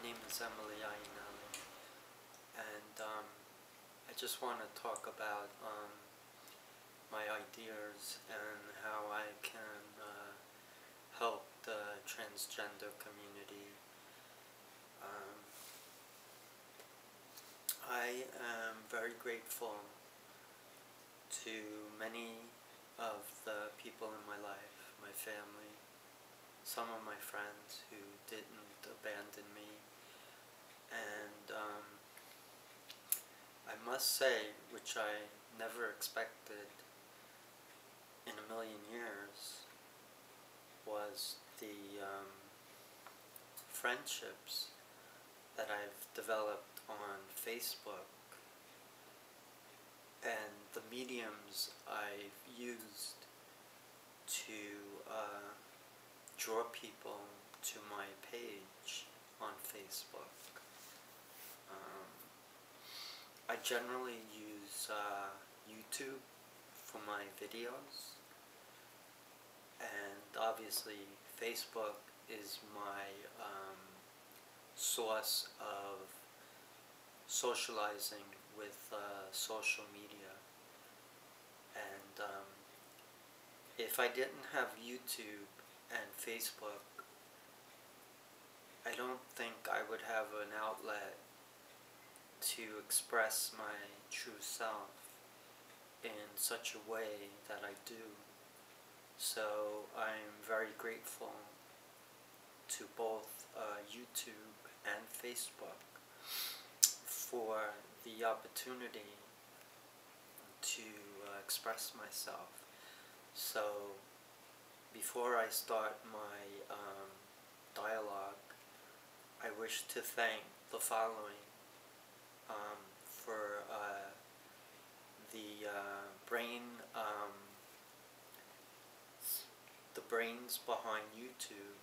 name is EmilyIannielli, and I just want to talk about my ideas and how I can help the transgender community. I am very grateful to many of the people in my life, my family, some of my friends who didn't abandon me, and I must say, which I never expected in a million years, was the friendships that I've developed on Facebook and the mediums I've used to draw people to my page on Facebook. I generally use YouTube for my videos, and obviously Facebook is my source of socializing with social media. And if I didn't have YouTube and Facebook, I don't think I would have an outlet to express my true self in such a way that I do. So I'm very grateful to both YouTube and Facebook for the opportunity to express myself. So before I start my dialogue, I wish to thank the following for the brains behind YouTube.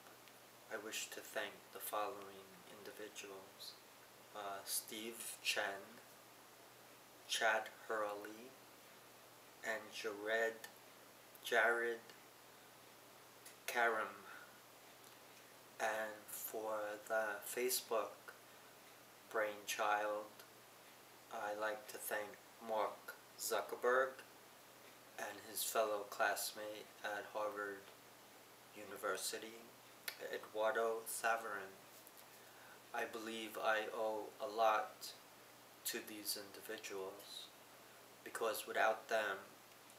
I wish to thank the following individuals: Steve Chen, Chad Hurley, and Jared Karam. And for the Facebook brainchild, I like to thank Mark Zuckerberg and his fellow classmate at Harvard University, Eduardo Saverin. I believe I owe a lot to these individuals, because without them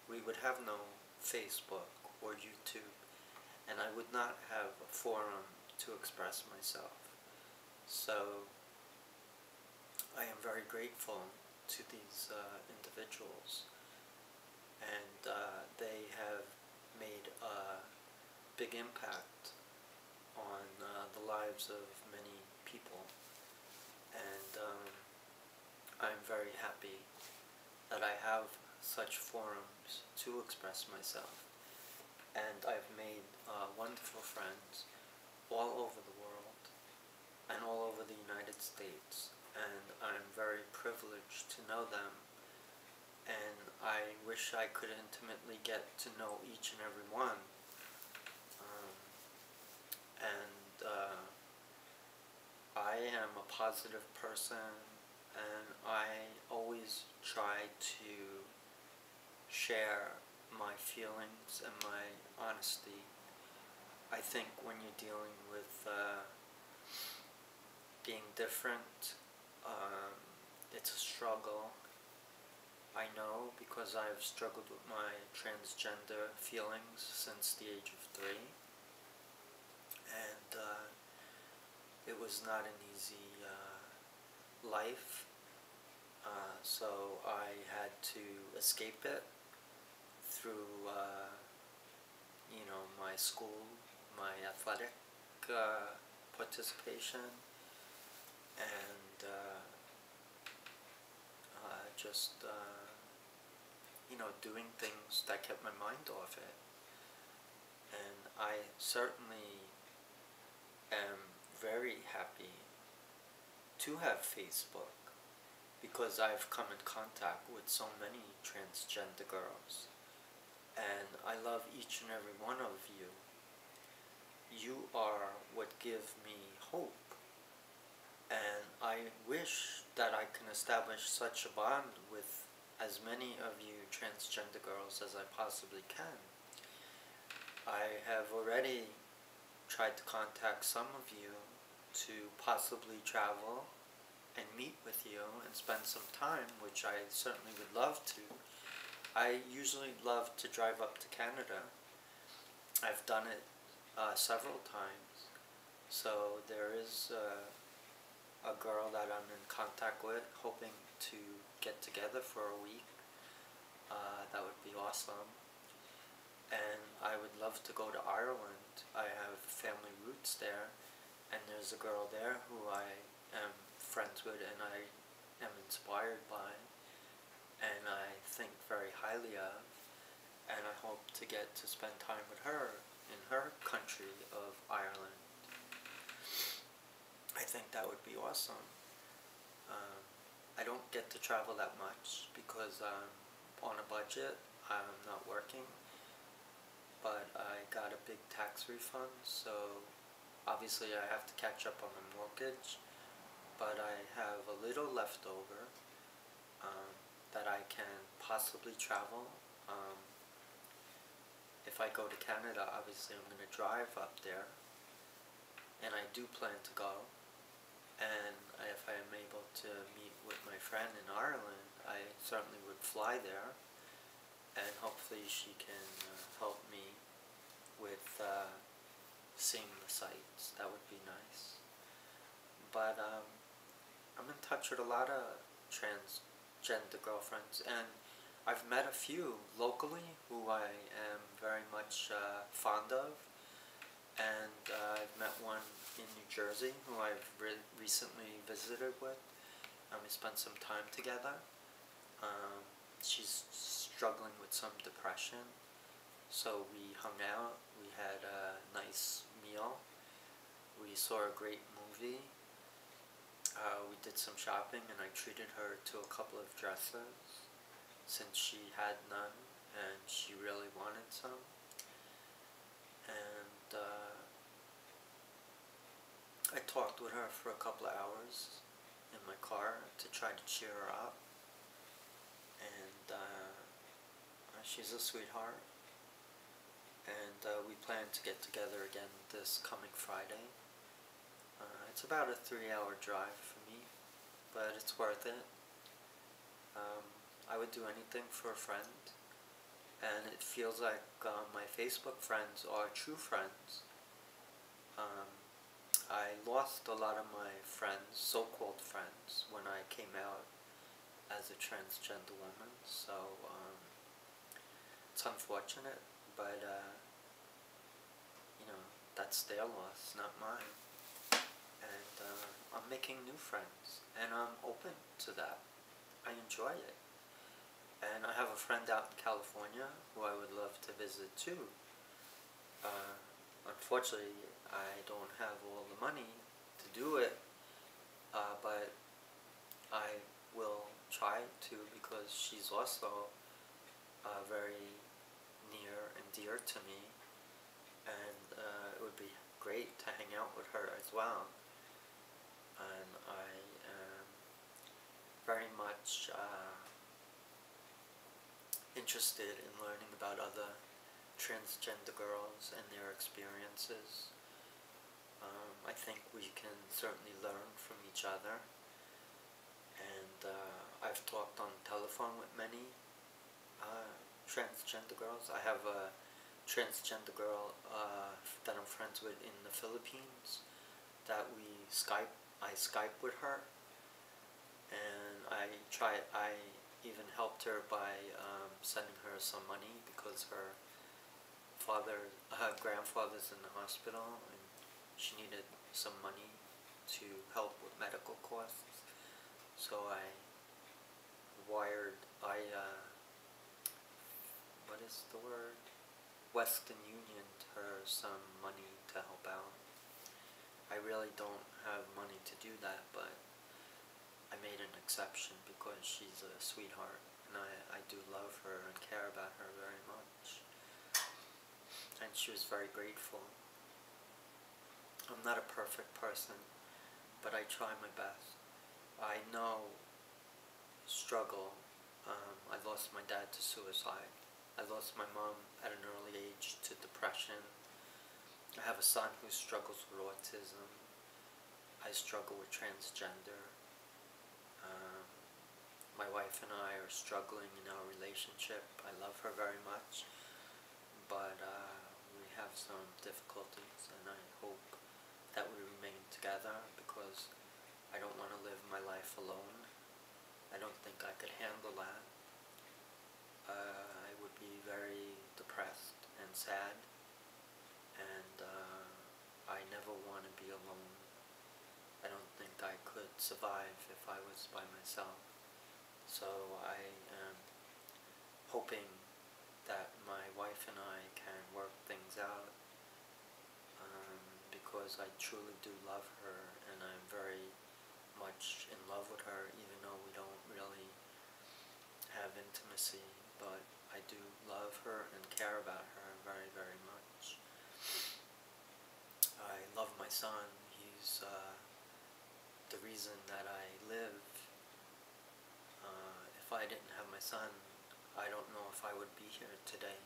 we would have no Facebook or YouTube, and I would not have a forum to express myself. So I am very grateful to these individuals, and they have made a big impact on the lives of many people, and I'm very happy that I have such forums to express myself, and I've made wonderful friends all over the world and all over the United States, and I'm very privileged to know them, and I wish I could intimately get to know each and every one. I am a positive person, and I always try to share my feelings and my honesty. I think when you're dealing with being different, it's a struggle. I know, because I've struggled with my transgender feelings since the age of 3, and it was not an easy life, so I had to escape it through my school, my athletic participation, and just doing things that kept my mind off it. And I certainly am very happy to have Facebook, because I've come in contact with so many transgender girls, and I love each and every one of you. You are what give me hope I can establish such a bond with as many of you transgender girls as I possibly can. I have already tried to contact some of you to possibly travel and meet with you and spend some time, which I certainly would love to. I usually love to drive up to Canada. I've done it several times. So there is a girl that I'm in contact with, hoping to get together for a week. That would be awesome. And I would love to go to Ireland. I have family roots there, and there's a girl there who I am friends with and I am inspired by, and I think very highly of, and I hope to get to spend time with her in her country of Ireland. I think that would be awesome. I don't get to travel that much because I'm on a budget. I'm not working, but I got a big tax refund, so obviously I have to catch up on my mortgage, but I have a little left over that I can possibly travel. If I go to Canada, obviously I'm going to drive up there, and I do plan to go. And if I am able to meet with my friend in Ireland, I certainly would fly there, and hopefully she can help me with seeing the sights. That would be nice. But I'm in touch with a lot of transgender girlfriends, and I've met a few locally who I am very much fond of. And I've met one in New Jersey who I've recently visited with, and we spent some time together. She's struggling with some depression, so we hung out, we had a nice meal, we saw a great movie, we did some shopping, and I treated her to a couple of dresses since she had none and she really wanted some. And I talked with her for a couple of hours in my car to try to cheer her up, and she's a sweetheart, and we plan to get together again this coming Friday. It's about a 3-hour drive for me, but it's worth it. I would do anything for a friend, and it feels like my Facebook friends are true friends. I lost a lot of my friends, so-called friends, when I came out as a transgender woman, so it's unfortunate, but you know, that's their loss, not mine. And I'm making new friends, and I'm open to that. I enjoy it. And I have a friend out in California who I would love to visit too. Unfortunately, I don't have all the money to do it, but I will try to, because she's also very near and dear to me, and it would be great to hang out with her as well. And I am very much interested in learning about other transgender girls and their experiences. I think we can certainly learn from each other, and I've talked on the telephone with many transgender girls. I have a transgender girl that I'm friends with in the Philippines that I Skype with her, and I even helped her by sending her some money because her grandfather's in the hospital, and she needed some money to help with medical costs. So I wired, what is the word? Western Union her some money to help out. I really don't have money to do that, but I made an exception because she's a sweetheart, and I do love her and care about her very much. And she was very grateful. I'm not a perfect person, but I try my best. I know struggle. I lost my dad to suicide. I lost my mom at an early age to depression. I have a son who struggles with autism. I struggle with transgender. My wife and I are struggling in our relationship. I love her very much, but we have some difficulties, and I hope that we remain together because I don't want to live my life alone. I don't think I could handle that. I would be very depressed and sad, and I never want to be alone. I don't think I could survive if I was by myself. So I am hoping that my wife and I can work things out, because I truly do love her, and I'm very much in love with her, even though we don't really have intimacy, but I do love her and care about her very, very much. I love my son. He's the reason that I live. If I didn't have my son, I don't know if I would be here today.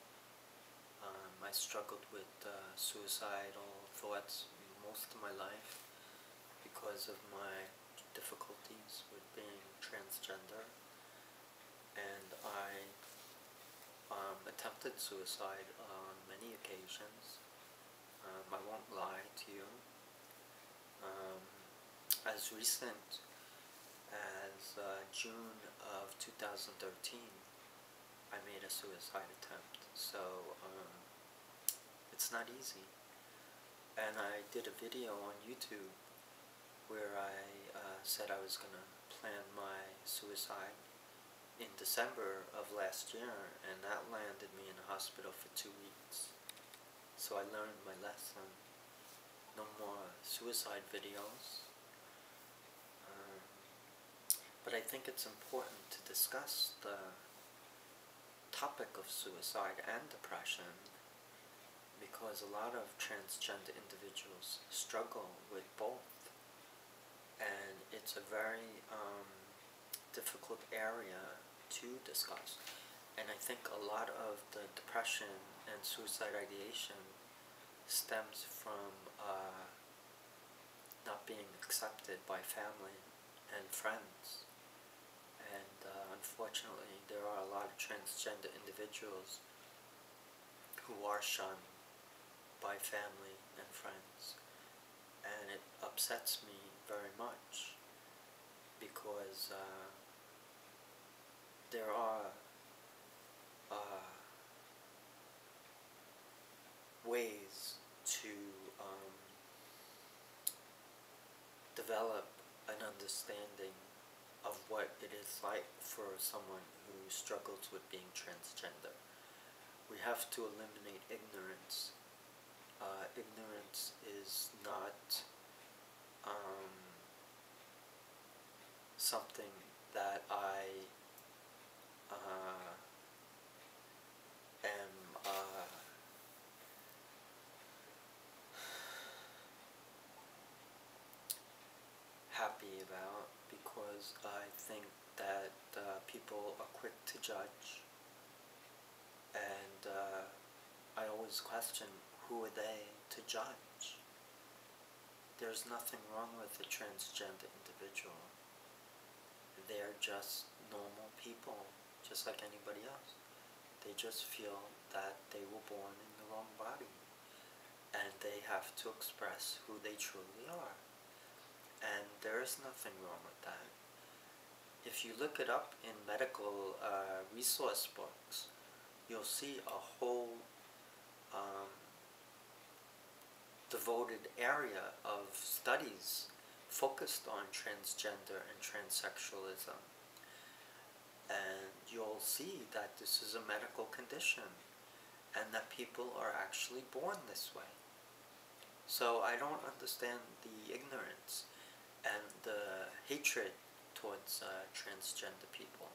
I struggled with suicidal thoughts most of my life because of my difficulties with being transgender, and I attempted suicide on many occasions. I won't lie to you. As recent as June of 2013, I made a suicide attempt. So it's not easy. And I did a video on YouTube where I said I was going to plan my suicide in December of last year, and that landed me in the hospital for 2 weeks. So I learned my lesson. No more suicide videos. But I think it's important to discuss the topic of suicide and depression, because a lot of transgender individuals struggle with both, and it's a very difficult area to discuss. And I think a lot of the depression and suicide ideation stems from not being accepted by family and friends. And unfortunately, there are a lot of transgender individuals who are shunned by family and friends. And it upsets me very much because there are ways to develop an understanding of what it is like for someone who struggles with being transgender. We have to eliminate ignorance. Ignorance is not something that I am happy about, because I think that people are quick to judge, and I always question, who are they to judge? There's nothing wrong with a transgender individual. They're just normal people, just like anybody else. They just feel that they were born in the wrong body, and they have to express who they truly are. And there is nothing wrong with that. If you look it up in medical resource books, you'll see a whole devoted area of studies focused on transgender and transsexualism. And you'll see that this is a medical condition and that people are actually born this way. So I don't understand the ignorance and the hatred towards transgender people.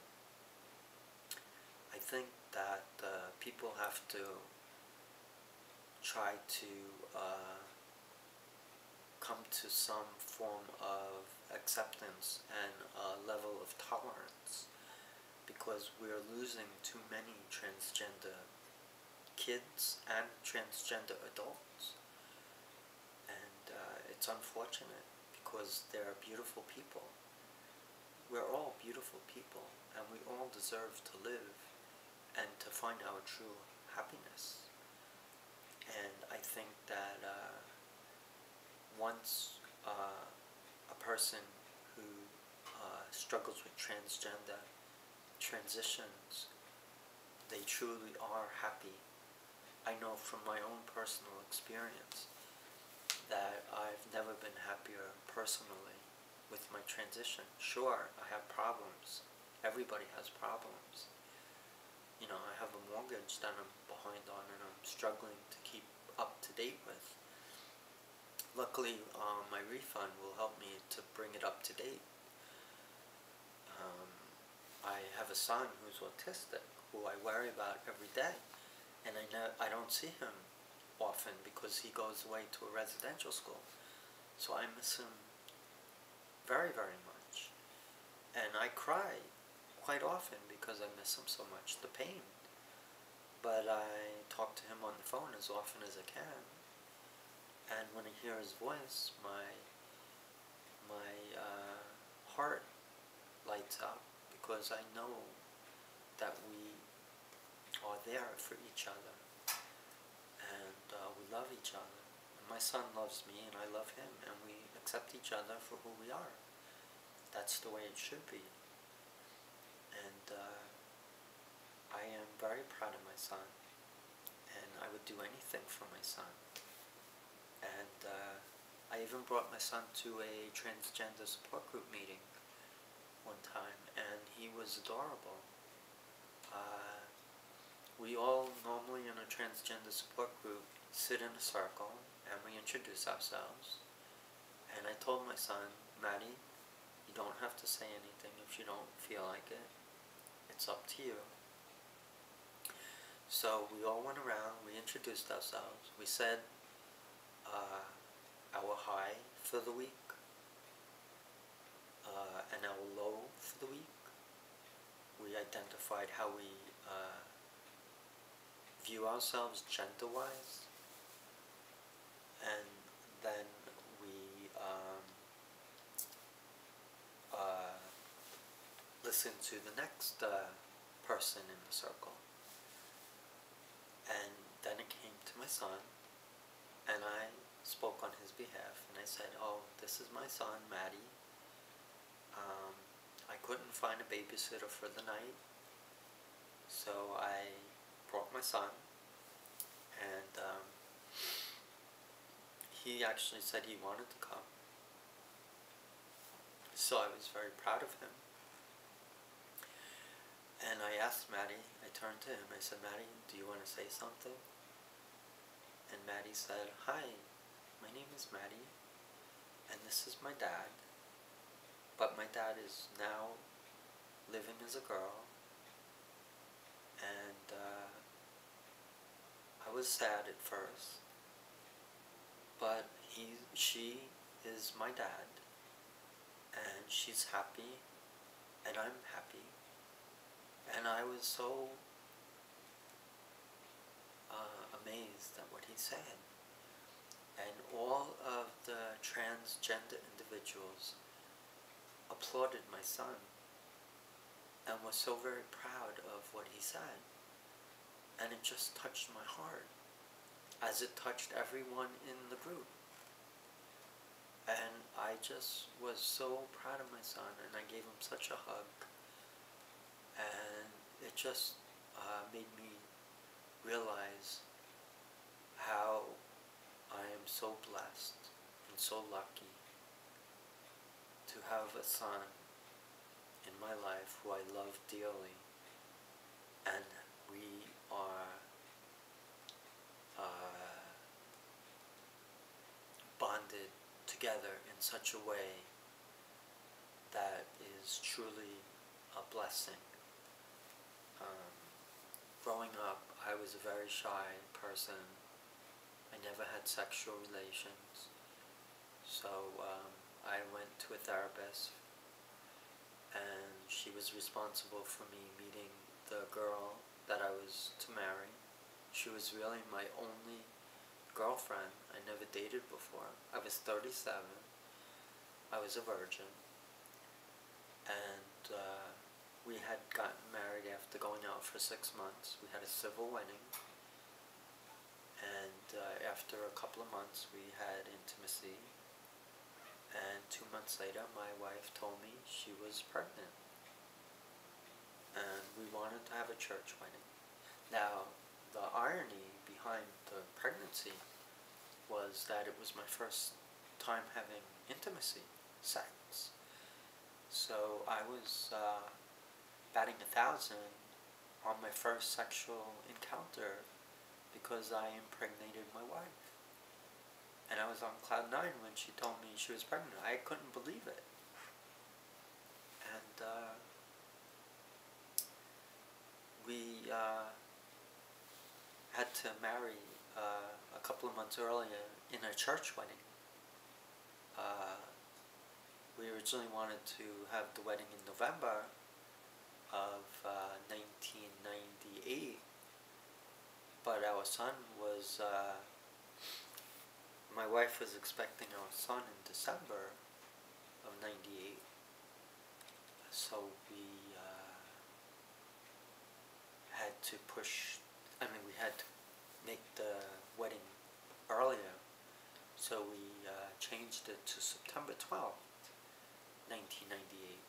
I think that people have to try to come to some form of acceptance and a level of tolerance, because we're losing too many transgender kids and transgender adults. And it's unfortunate, because they're beautiful people. We're all beautiful people, and we all deserve to live and to find our true happiness. And I think that once a person who struggles with transgender transitions, they truly are happy. I know from my own personal experience that I've never been happier personally with my transition. Sure, I have problems. Everybody has problems. You know, I have a mortgage that I'm behind on and I'm struggling to keep up to date with. Luckily, my refund will help me to bring it up to date. I have a son who's autistic, who I worry about every day, and I don't see him often because he goes away to a residential school. So I miss him very, very much. And I cry quite often because I miss him so much, the pain. But I talk to him on the phone as often as I can. And when I hear his voice, my heart lights up, because I know that we are there for each other. And we love each other. And my son loves me and I love him, and we accept each other for who we are. That's the way it should be. And I am very proud of my son, and I would do anything for my son. And I even brought my son to a transgender support group meeting one time, and he was adorable. We all normally in a transgender support group sit in a circle and we introduce ourselves. And I told my son, Maddie, you don't have to say anything if you don't feel like it. It's up to you. So we all went around, we introduced ourselves, we said our high for the week, and our low for the week. We identified how we view ourselves gender-wise, and then we listened to the next person in the circle. And then it came to my son, and I spoke on his behalf, and I said, oh, this is my son, Maddie. I couldn't find a babysitter for the night, so I brought my son, and he actually said he wanted to come. So I was very proud of him. And I asked Maddie, I turned to him, I said, Maddie, do you want to say something? And Maddie said, hi, my name is Maddie, and this is my dad. But my dad is now living as a girl, and I was sad at first, but she is my dad, and she's happy, and I'm happy. And I was so amazed at what he said. And all of the transgender individuals applauded my son and was so very proud of what he said. And it just touched my heart, as it touched everyone in the group. And I just was so proud of my son, and I gave him such a hug. And it just made me realize how I am so blessed and so lucky to have a son in my life who I love dearly, and we are bonded together in such a way that is truly a blessing. Growing up, I was a very shy person. I never had sexual relations. So I went to a therapist, and she was responsible for me meeting the girl that I was to marry. She was really my only girlfriend. I never dated before. I was 37. I was a virgin. And we had gotten married after going out for 6 months. We had a civil wedding. And after a couple of months, we had intimacy. And 2 months later, my wife told me she was pregnant. And we wanted to have a church wedding. Now, the irony behind the pregnancy was that it was my first time having intimacy, sex. So I was batting 1,000 on my first sexual encounter because I impregnated my wife. And I was on cloud 9 when she told me she was pregnant. I couldn't believe it. And we had to marry a couple of months earlier in a church wedding. We originally wanted to have the wedding in November of 1998, but our son was, my wife was expecting our son in December of 98, so we had to we had to make the wedding earlier, so we changed it to September 12th, 1998,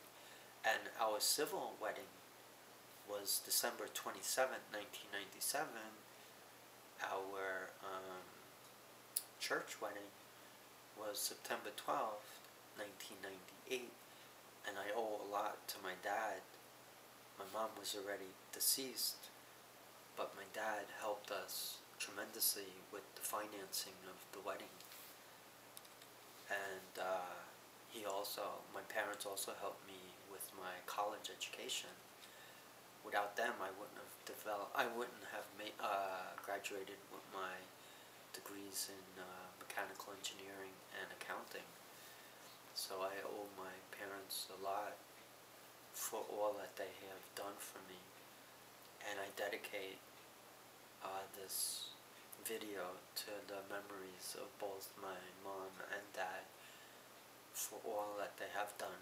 and our civil wedding was December 27th, 1997. Our church wedding was September 12th, 1998, and I owe a lot to my dad. My mom was already deceased, but my dad helped us tremendously with the financing of the wedding. And my parents also helped me with my college education. Without them, I wouldn't have graduated with my degrees in mechanical engineering and accounting. So I owe my parents a lot for all that they have done for me. And I dedicate this video to the memories of both my mom and dad for all that they have done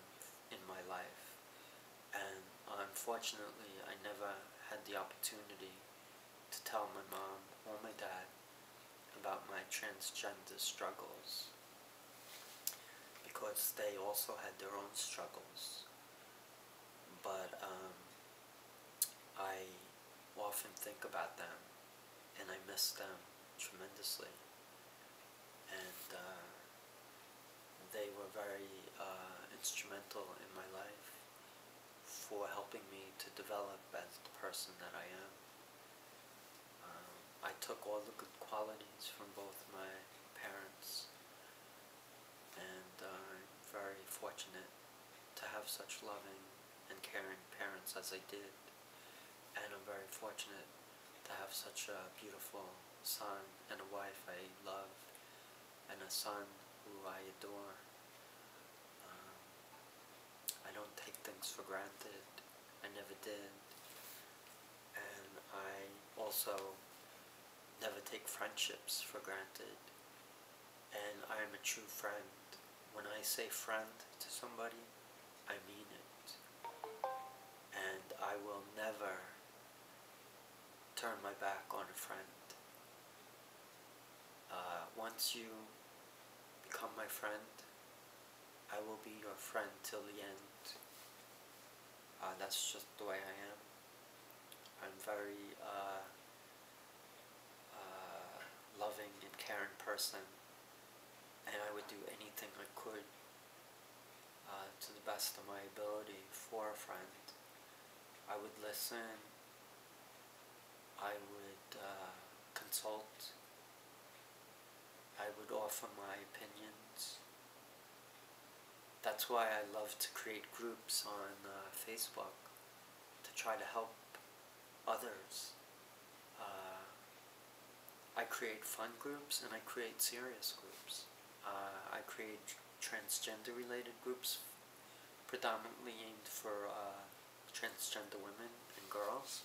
in my life. And unfortunately, I never had the opportunity to tell my mom or my dad about my transgender struggles, because they also had their own struggles. But I often think about them, and I miss them tremendously. And they were very instrumental in my life for helping me to develop as the person that I am. I took all the good qualities from both my parents, and I'm very fortunate to have such loving and caring parents as I did. And I'm very fortunate to have such a beautiful son and a wife I love, and a son who I adore. I don't take things for granted. I never did. And I also never take friendships for granted. And I am a true friend. When I say friend to somebody, I mean it. And I will never turn my back on a friend. Once you become my friend, I will be your friend till the end. That's just the way I am. I'm very loving and caring person, and I would do anything I could to the best of my ability for a friend. I would listen, I would consult, I would offer my opinions. That's why I love to create groups on Facebook to try to help others. I create fun groups and I create serious groups. I create transgender related groups predominantly aimed for transgender women and girls.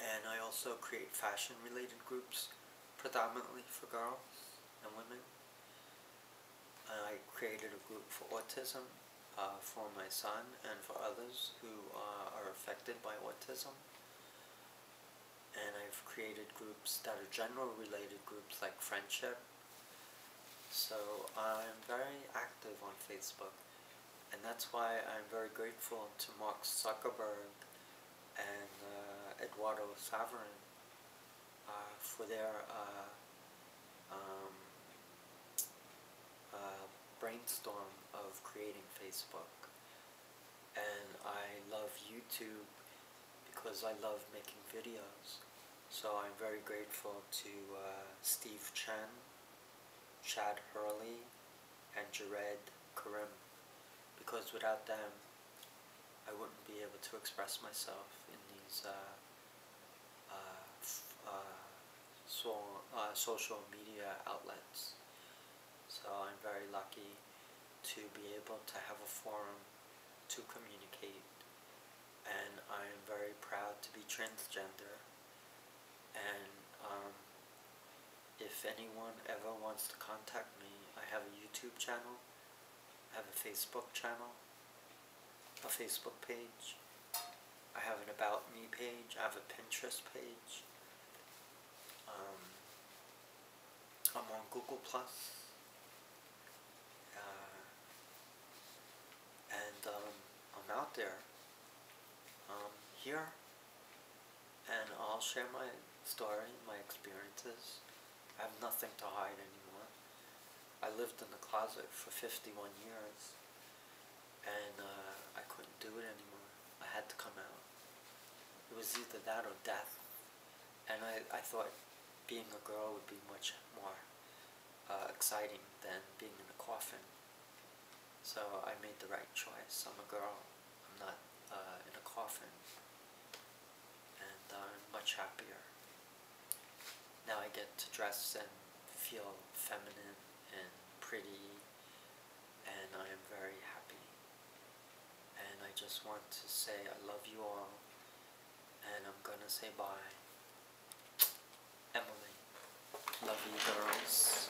And I also create fashion related groups predominantly for girls and women. I created a group for autism for my son and for others who are affected by autism. And I've created groups that are general related groups like friendship. So I'm very active on Facebook, and that's why I'm very grateful to Mark Zuckerberg and Eduardo Saverin for their brainstorm of creating Facebook. And I love YouTube because I love making videos. So I'm very grateful to Steve Chen, Chad Hurley, and Jared Karim, because without them I wouldn't be able to express myself in these social media outlets. So I'm very lucky to be able to have a forum to communicate, and I'm very proud to be transgender. And if anyone ever wants to contact me, I have a YouTube channel, I have a Facebook channel, a Facebook page, I have an About Me page, I have a Pinterest page, I'm on Google+, and I'm out there, here, and I'll share my story, my experiences. I have nothing to hide anymore. I lived in the closet for 51 years, and I couldn't do it anymore. I had to come out. It was either that or death, and I thought being a girl would be much more exciting than being in a coffin. So I made the right choice. I'm a girl. I'm not in a coffin, and I'm much happier. Now I get to dress and feel feminine and pretty, and I am very happy. And I just want to say I love you all, and I'm gonna say bye. Emily, love you girls.